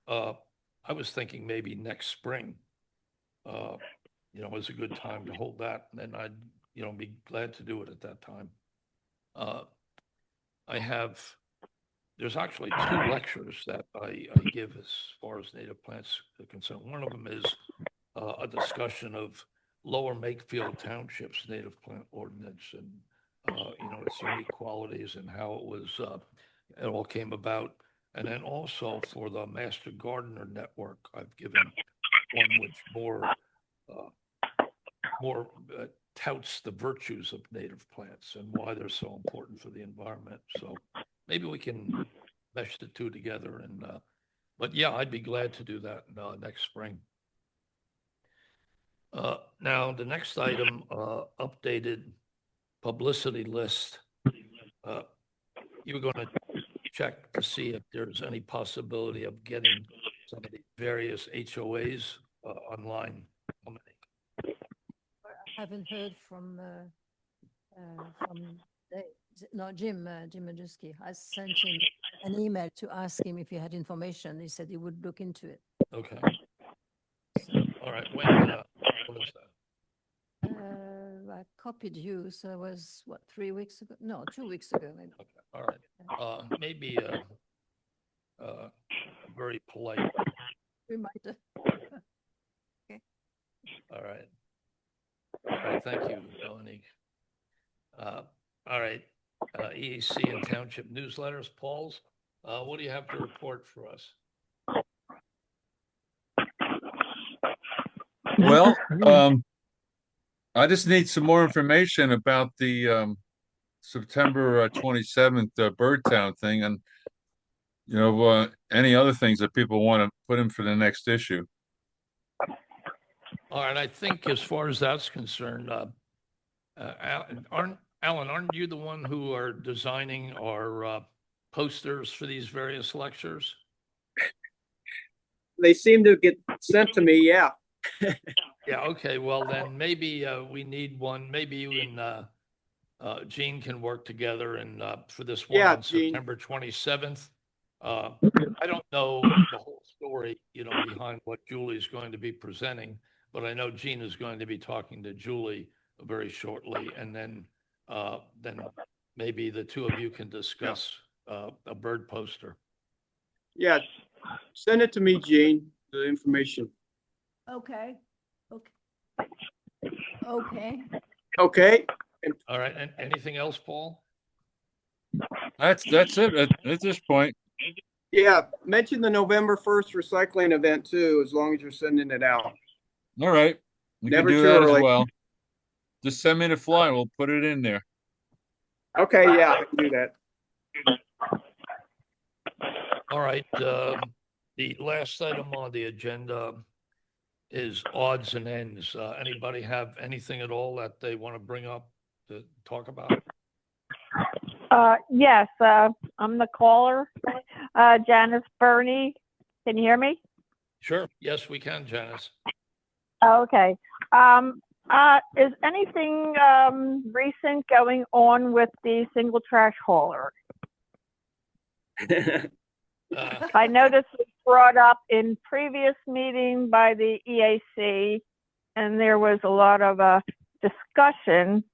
I was thinking maybe next spring, you know, was a good time to hold that. And then I'd, you know, be glad to do it at that time. There's actually 2 lectures that I give as far as native plants are concerned. One of them is a discussion of Lower Makefield Township's native plant ordinance and, you know, its unique qualities and how it all came about. And then also for the Master Gardener Network, I've given one which more touts the virtues of native plants and why they're so important for the environment. So maybe we can mesh the 2 together. And but yeah, I'd be glad to do that next spring. Now, the next item, updated publicity list. You were going to check to see if there's any possibility of getting some of the various HOAs online. How many? I haven't heard from Jim Majewski. I sent him an email to ask him if he had information. He said he would look into it. Okay. So, All right. When was that? I copied you, so it was, 3 weeks ago? No, 2 weeks ago. Maybe. Okay. All right. Maybe very polite. Reminder. All right. All right. Thank you, Dominique. All right. EAC and Township newsletters. Paul's, what do you have to report for us? Well, I just need some more information about the September 27th Bird Town thing, and you know, any other things that people want to put in for the next issue. All right. I think as far as that's concerned, Alan, aren't you the one who are designing our posters for these various lectures? They seem to get sent to me, yeah. Yeah, okay, well then maybe we need one, maybe you and Gene can work together and for this one Yeah, on Gene. September 27th. I don't know the whole story, you know, behind what Julie's going to be presenting, but I know Gene is going to be talking to Julie very shortly, and then maybe the 2 of you can discuss a bird poster. Yeah, send it to me, Gene, the information. Okay. Okay. Okay, All right, and anything else, Paul? That's it at this point. Yeah, mention the November 1st recycling event too, as long as you're sending it out. All right, we can Never do too that as early. well. Just send me the flyer. We'll put it in there. Okay, yeah, I can do that. All right, the last item on the agenda is odds and ends. Anybody have anything at all that they want to bring up to talk about? Yes, I'm the caller. Janice Burney. Can you hear me? Sure. Yes, we can, Janice. Okay. Is anything recent going on with the single trash hauler? I know this was brought up in previous meeting by the EAC, and there was a lot of discussion.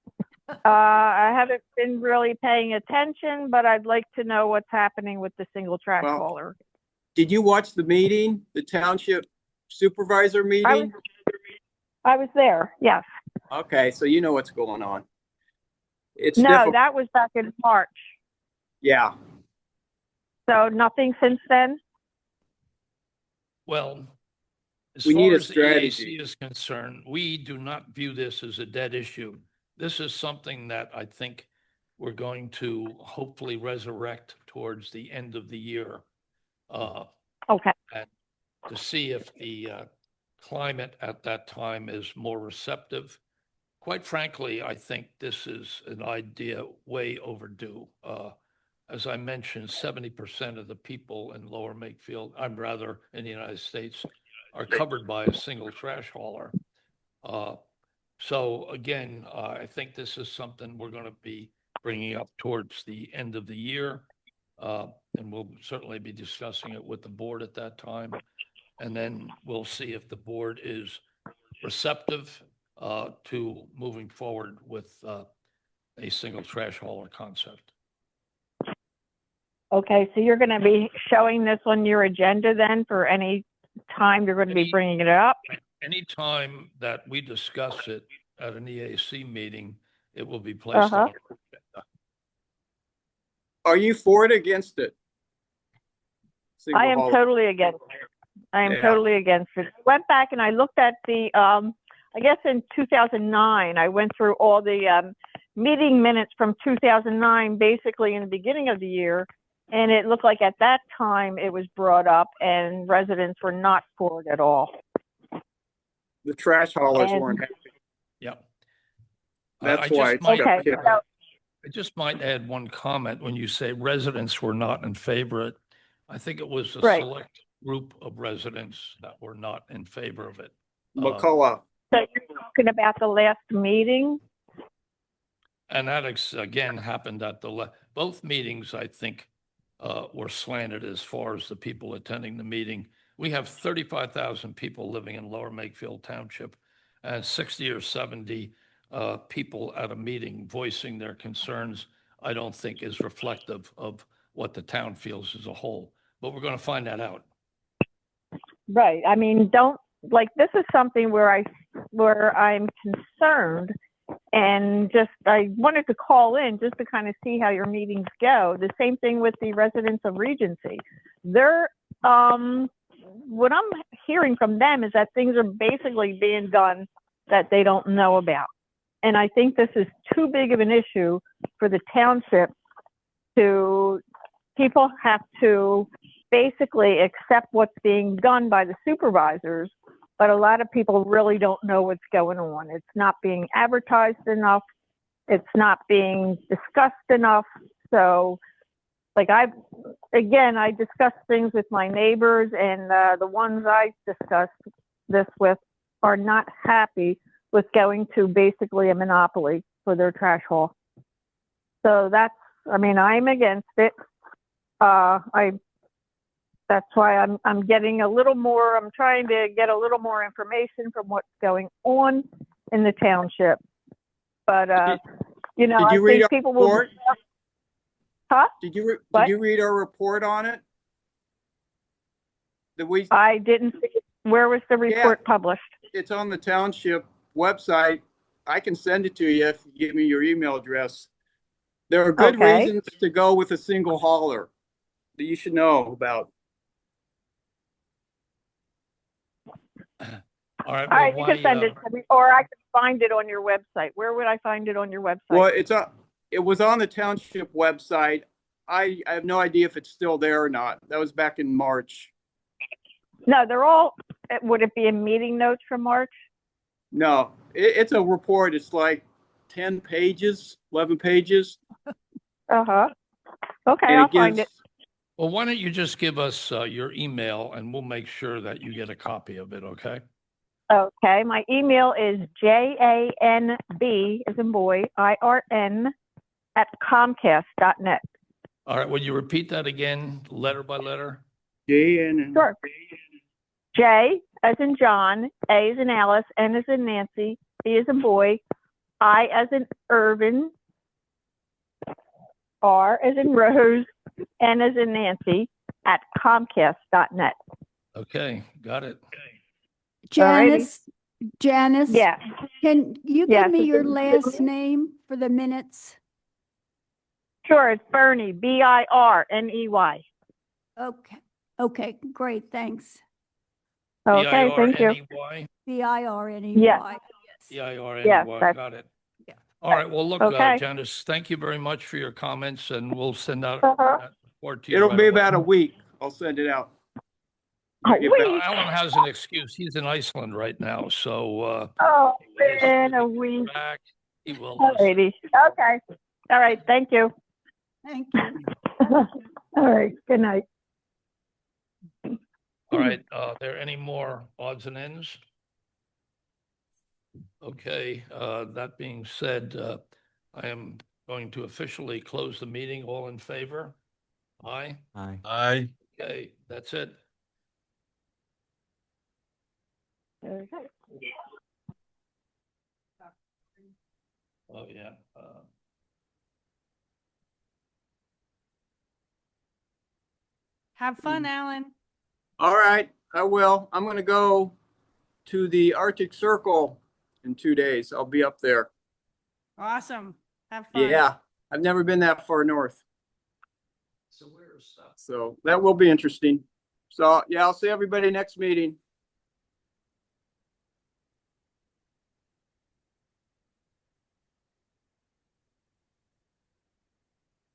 I haven't been really paying attention, but I'd like to know what's happening with the single trash Well, hauler. Did you watch the meeting, the township supervisor meeting? I was there, yes. Okay, so you know what's going on. It's No, difficult. that was back in March. Yeah. So nothing since then? Well, as We far need a as the strategy. EAC is concerned, we do not view this as a dead issue. This is something that I think we're going to hopefully resurrect towards the end of the year. Okay. And to see if the climate at that time is more receptive. Quite frankly, I think this is an idea way overdue. As I mentioned, 70% of the people in Lower Makefield, I'm rather in the United States, are covered by a single trash hauler. So again, I think this is something we're going to be bringing up towards the end of the year. And we'll certainly be discussing it with the board at that time. And then we'll see if the board is receptive to moving forward with a single trash hauler concept. Okay, so you're going to be showing this on your agenda then for any time you're going to be bringing it up? Anytime that we discuss it at an EAC meeting, it will be placed on our agenda. Are you for it or against it? Single I am hauler. totally against it. I am Yeah. totally against it. I went back and I looked at the, I guess in 2009, I went through all the meeting minutes from 2009, basically in the beginning of the year. And it looked like at that time it was brought up and residents were not for it at all. The trash haulers And- weren't happy. Yeah. That's I why just it's might- Okay, kept- so, I just might add one comment. When you say residents were not in favor of it, I think it was a Right. select group of residents that were not in favor of it. McCullough. so you're talking about the last meeting? And that again happened at both meetings, I think, were slanted as far as the people attending the meeting. We have 35,000 people living in Lower Makefield Township, and 60 or 70 people at a meeting voicing their concerns, I don't think is reflective of what the town feels as a whole. But we're going to find that out. Right. I mean, this is something where I'm concerned, and just, I wanted to call in just to kind of see how your meetings go. The same thing with the residents of Regency. They're, what I'm hearing from them is that things are basically being done that they don't know about. And I think this is too big of an issue for the township people have to basically accept what's being done by the supervisors, but a lot of people really don't know what's going on. It's not being advertised enough. It's not being discussed enough. So, like I discussed things with my neighbors, and the ones I discussed this with are not happy with going to basically a monopoly for their trash haul. So I'm against it. That's why I'm getting a little more, I'm trying to get a little more information from what's going on in the township. But, Did you I read think our people will. report? Huh? Did you What? read our report on it? I didn't see, where was the report published? It's on the township website. I can send it to you if you give me your email address. There are good Okay. reasons to go with a single hauler. that you should know about? All right. All right, you well, can send why, it to me, or I can find it on your website. Where would I find it on your website? Well, it was on the township website. I have no idea if it's still there or not. That was back in March. No, they're all, would it be in meeting notes from March? No, it's a report. It's like 10 pages, 11 pages. Uh-huh. Okay, And I'll it find it. gives, well, why don't you just give us your email and we'll make sure that you get a copy of it, okay? Okay, my email is JANB, as in boy, IRN, @comcast.net. All right, will you repeat that again, letter by letter? JN. Sure. J as in John, A as in Alice, N as in Nancy, B as in boy, I as in Irvin, R as in Rose, N as in Nancy, @comcast.net. Okay, got it. Janice, Janice? Yeah. Can you Yes, give me it's your in- last name for the minutes? Sure, it's Birney, BIRNEY. Okay, okay, great, thanks. Okay, thank you. B-I-R-N-E-Y? BIRNEY. Yes. B-I-R-N-E-Y, Yes, that's- got it. All right, well, look, Okay. Janice, thank you very much for your comments and we'll send out Uh-huh. that report to you It'll right be away. about a week. I'll send it out. A Get week? back- Well, Alan has an excuse. He's in Iceland right now, so Oh, as soon man, as a he gets week. back, he will. Alrighty. Okay. All right, thank you. Thank you. All right, good night. All right, are there any more odds and ends? Okay, that being said, I am going to officially close the meeting. All in favor? Aye. Aye. Aye. Okay, that's it. Okay. Oh, yeah. Have fun, Alan. All right, I will. I'm gonna go to the Arctic Circle in 2 days. I'll be up there. Awesome. Have fun. Yeah, I've never been that far north, So where's so that will be interesting. So yeah, I'll see everybody next meeting.